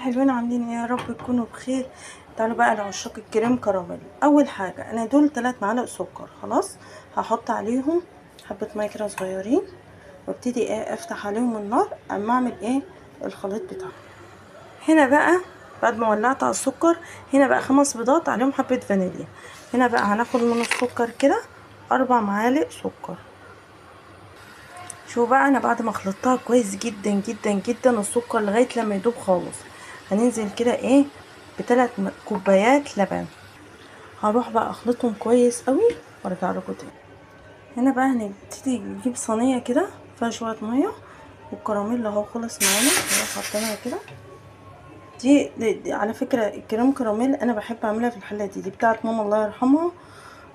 الحلوين عاملين ايه؟ يا رب تكونوا بخير. تعالوا بقى لعشاق الكريم كراميل. اول حاجه انا دول 3 معالق سكر. خلاص هحط عليهم حبه ميه كده صغيرين وابتدي ايه افتح عليهم النار اما اعمل ايه الخليط بتاعهم. هنا بقى بعد ما ولعت على السكر هنا بقى 5 بيضات عليهم حبه فانيليا. هنا بقى هناخد من السكر كده 4 معالق سكر. شوفوا بقى انا بعد ما خلطتها كويس جدا جدا جدا السكر لغايه لما يدوب خالص هننزل كده ايه ب3 كوبايات لبن. هروح بقى اخلطهم كويس قوي وارجع لكم تاني. هنا بقى هنبتدي نجيب صينيه كده فيها شويه ميه والكراميل اهو خلص معانا نروح حاطينها كده. دي على فكره الكريم كراميل انا بحب اعملها في الحله دي بتاعت ماما الله يرحمها،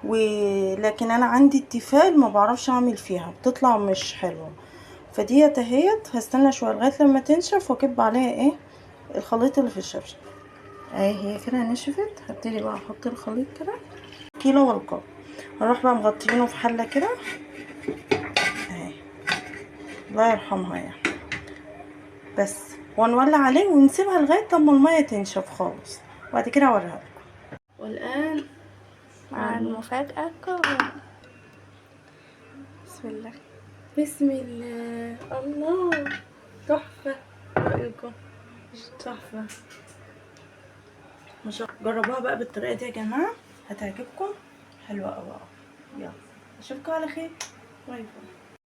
ولكن انا عندي التيفال ما بعرفش اعمل فيها بتطلع مش حلوه. فديت اهيت هستنى شويه لغايه لما تنشف واكب عليها ايه الخليط اللي في الشبشب. اهي هي كده نشفت. هبتدي بقى احط الخليط كده كيلو والقاب. هروح بقى مغطينه في حله كده اهي الله يرحمها يعني بس، ونولع عليه ونسيبها لغايه لما الميه تنشف خالص وبعد كده اوريها لكم. والان مع المفاجأة الكبرى. بسم الله بسم الله. الله تحفه. رايكم تحفه. مش جربوها بقى بالطريقه دي يا جماعه هتعجبكم. حلوه قوي. يلا اشوفكم على خير. باي باي.